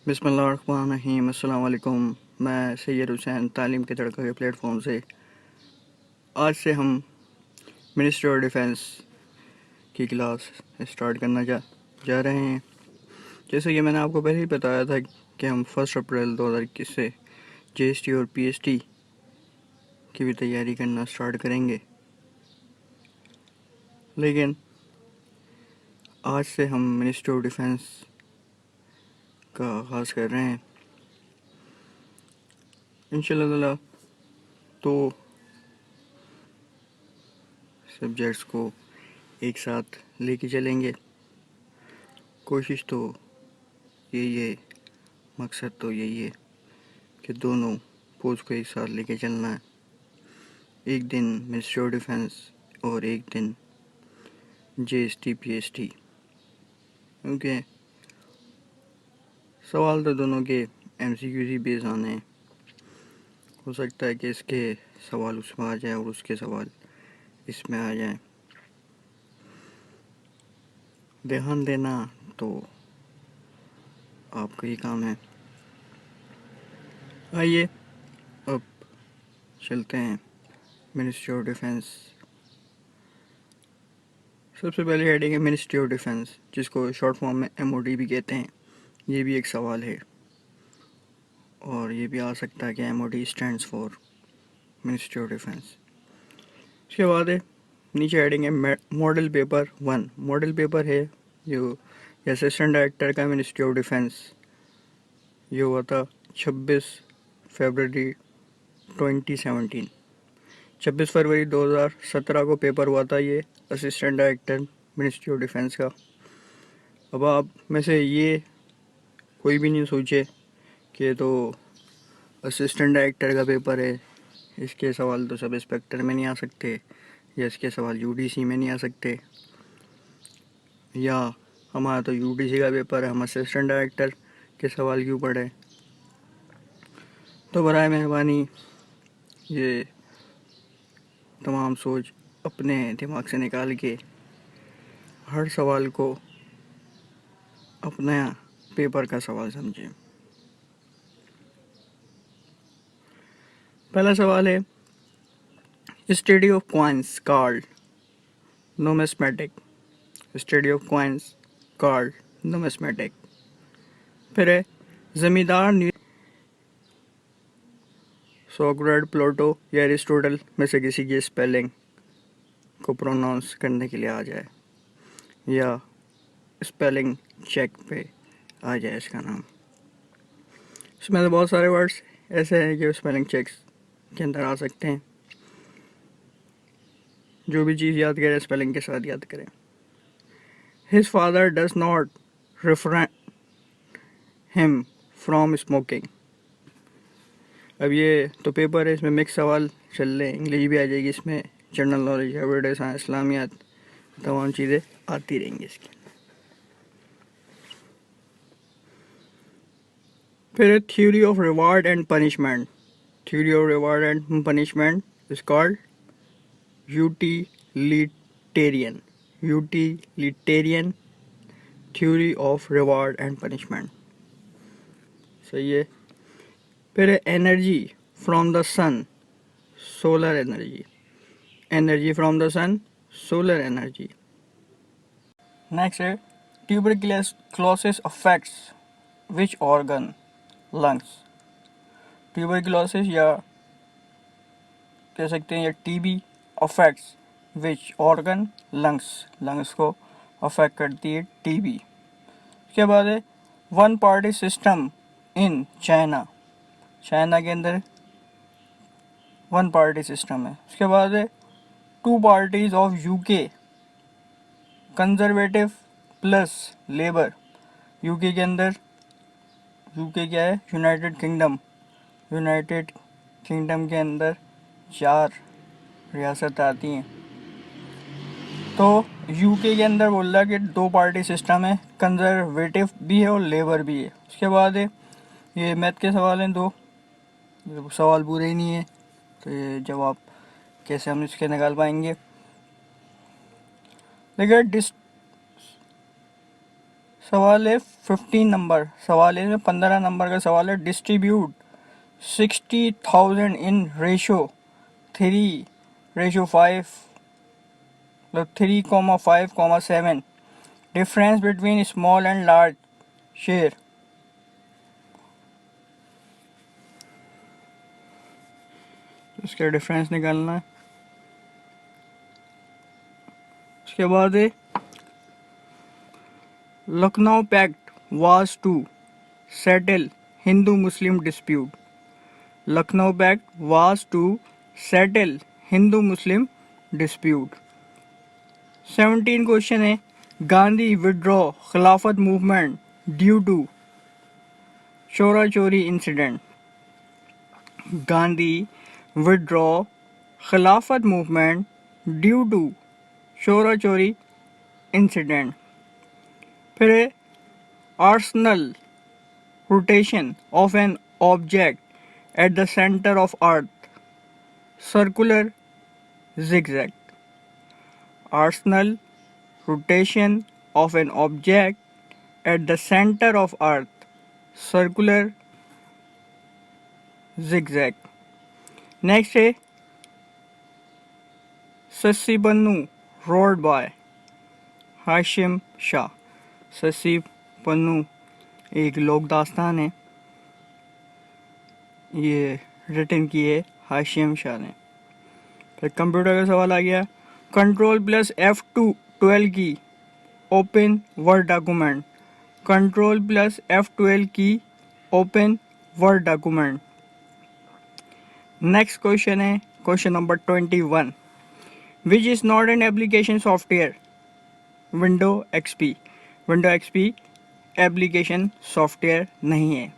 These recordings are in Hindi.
बिस्मिल्लाहिर्रहमानिर्रहीम। अस्सलाम वालेकुम। मैं सैयद हुसैन तालीम के तड़का के प्लेटफॉर्म से आज से हम मिनिस्ट्री ऑफ डिफेंस की क्लास स्टार्ट करना जा रहे हैं। जैसे कि मैंने आपको पहले ही बताया था कि हम 1 अप्रैल 2021 से जीएसटी और पीएसटी की भी तैयारी करना स्टार्ट करेंगे, लेकिन आज से हम मिनिस्ट्री ऑफ डिफेंस का आगाज़ कर रहे हैं इंशाल्लाह। तो सब्जेक्ट्स को एक साथ लेके चलेंगे। कोशिश तो यही है, मकसद तो यही है कि दोनों पोस्ट को एक साथ लेके चलना है। एक दिन मिनिस्ट्री ऑफ डिफेंस और एक दिन जीएसटी पीएसटी, क्योंकि सवाल तो दोनों के एमसीक्यू ही बेस आने हैं। हो सकता है कि इसके सवाल उसमें आ जाए और उसके सवाल इसमें आ जाए। ध्यान देना तो आपका ही काम है। आइए अब चलते हैं मिनिस्ट्री ऑफ डिफेंस। सबसे पहले हेडिंग है मिनिस्ट्री ऑफ डिफेंस, जिसको शॉर्ट फॉर्म में एमओडी भी कहते हैं। ये भी एक सवाल है और ये भी आ सकता है कि MoD stands for ministry of defence. उसके बाद है नीचे हेडिंग है मॉडल पेपर 1। मॉडल पेपर है जो असिस्टेंट डायरेक्टर का मिनिस्ट्री ऑफ डिफेंस। ये हुआ था 26 फरवरी 2017। 26 फरवरी 2017 को पेपर हुआ था ये assistant director ministry of defence का। अब आप में से ये कोई भी नहीं सोचे कि तो असिस्टेंट डायरेक्टर का पेपर है, इसके सवाल तो सब इंस्पेक्टर में नहीं आ सकते, या इसके सवाल यूडीसी में नहीं आ सकते, या हमारा तो यूडीसी का पेपर है, हम असिस्टेंट डायरेक्टर के सवाल क्यों पढ़े। तो बराए मेहरबानी ये तमाम सोच अपने दिमाग से निकाल के हर सवाल को अपना पेपर का सवाल समझें। पहला सवाल है study of coins called numismatic. Study of coins called numismatic. फिर है जमींदार सोक्रेटिस, प्लेटो या एरिस्टोटल में से किसी की स्पेलिंग को प्रोनाउंस करने के लिए आ जाए, या स्पेलिंग चेक पे आ जाए इसका नाम। इसमें तो बहुत सारे वर्ड्स ऐसे हैं जो स्पेलिंग चेक्स के अंदर आ सकते हैं। जो भी चीज़ याद करें स्पेलिंग के साथ याद करें। His father does not refrain him from smoking. अब ये तो पेपर है, इसमें मिक्स सवाल चल रहे हैं, इंग्लिश भी आ जाएगी इसमें, जनरल नॉलेज, एवरीडे साइंस, इस्लामियात, तमाम चीज़ें आती रहेंगी इसकी। फिर theory of reward and punishment. Theory of reward and punishment is called utilitarian. Utilitarian theory of reward and punishment, सही है। फिर energy from the sun, solar energy. Energy from the sun, solar energy. Next है tuberculosis affects which organ, lungs. Tuberculosis या कह सकते हैं या TB affects which organ, lungs. Lungs को अफेक्ट करती है टीबी। उसके बाद है one party system in China. China के अंदर वन पार्टी सिस्टम है। उसके बाद है two parties of UK, Conservative plus Labour. UK के अंदर, यूके क्या है, यूनाइटेड किंगडम। यूनाइटेड किंगडम के अंदर 4 रियासत आती हैं। तो यूके के अंदर बोल रहा है कि 2 पार्टी सिस्टम है, कंजर्वेटिव भी है और लेबर भी है। उसके बाद है ये मैथ के सवाल हैं 2, सवाल पूरे ही नहीं है, तो ये जवाब कैसे हम इसके निकाल पाएंगे। देखिए सवाल है 15 नंबर, सवाल है 15 नंबर का सवाल है। डिस्ट्रीब्यूट 60,000 इन रेशो 3:5, मतलब 3,5,7। Difference between small and large share. इसका डिफरेंस निकालना है। उसके बाद है Lucknow pact was to settle Hindu Muslim dispute. Lucknow pact was to settle Hindu Muslim dispute. 17 question है। Gandhi withdraw Khilafat movement due to Chaura Chauri incident. Gandhi withdraw Khilafat movement due to Chaura Chauri incident. फिर है arsenal rotation of an object at the centre of earth circular zigzag। Arsenal rotation of an object at the center of earth circular zigzag। Next है सस्सी पन्नू रोड बाय हाशिम शाह। सस्सी पन्नू एक लोक दास्तान है, ये रिटन की है हाशिम शाह ने। फिर कंप्यूटर का सवाल आ गया। Ctrl+F12 की ओपन वर्ड डॉक्यूमेंट। Ctrl+F12 की open word document. Next question है question number 21। Which is not an application software. Window XP. Window XP application software नहीं है।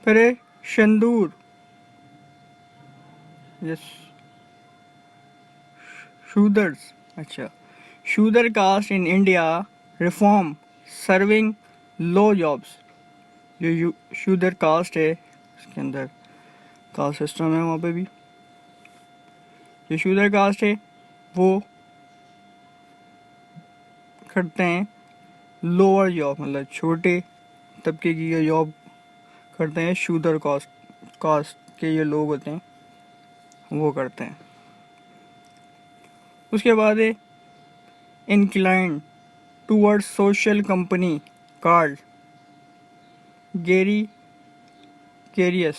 फिर शंदूर शूदर्स, अच्छा, Shudra caste in India reform serving low jobs. जो शूदर कास्ट है इसके अंदर कास्ट सिस्टम है, वहाँ पे भी जो शूदर कास्ट है वो करते हैं लोअर जॉब, मतलब छोटे तबके की ये जॉब करते हैं। शूदर कास्ट के ये लोग होते हैं वो करते हैं। उसके बाद है inclined toward social company card gregarious.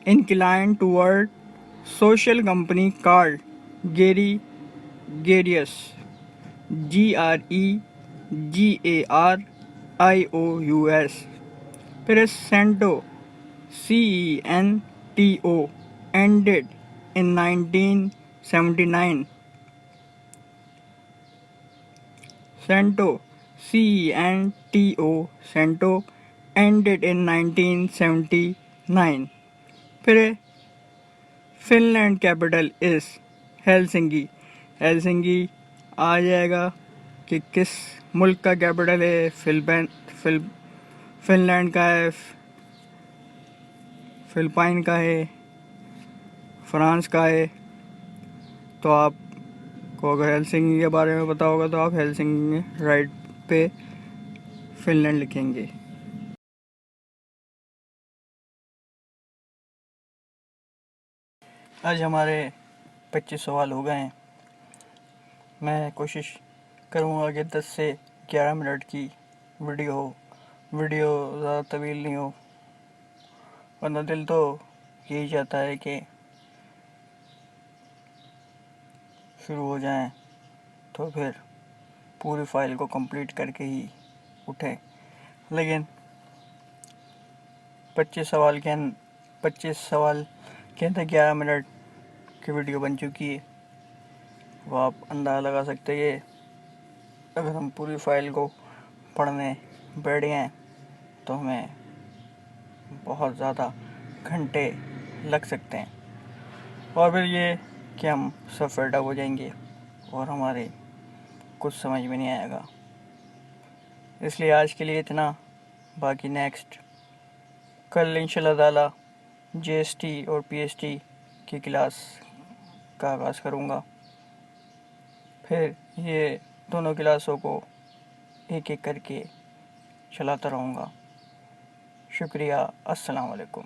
inclined toward social company called gregarious। GREGARIOUS। फिर CENTO CENTO ended in 1979। CENTO CENTO ended in 1979। फिर Finland capital is Helsinki. Helsinki आ जाएगा कि किस मुल्क का कैपिटल है। फिनलैंड का है, फिलिपाइन का है, फ्रांस का है। तो आपको अगर हेलसिंकी के बारे में पता होगा तो आप हेलसिंकी में राइट पे फिनलैंड लिखेंगे। आज हमारे 25 सवाल हो गए हैं। मैं कोशिश करूँगा कि 10 से 11 मिनट की वीडियो हो, वीडियो ज़्यादा तवील नहीं हो, वरना दिल तो यही चाहता है कि शुरू हो जाएं तो फिर पूरी फाइल को कंप्लीट करके ही उठें। लेकिन 25 सवाल के अंदर 11 मिनट की वीडियो बन चुकी है। वो आप अंदाज़ा लगा सकते हैं अगर हम पूरी फाइल को पढ़ने बैठ गए तो हमें बहुत ज़्यादा घंटे लग सकते हैं, और फिर ये कि हम सब फेड अप हो जाएंगे और हमारे कुछ समझ में नहीं आएगा। इसलिए आज के लिए इतना। बाकी नेक्स्ट कल इंशाल्लाह ताला GST और PST की क्लास का आगाज़ करूँगा। फिर ये दोनों क्लासों को एक एक करके चलाता रहूँगा। शुक्रिया। अस्सलाम वालेकुम।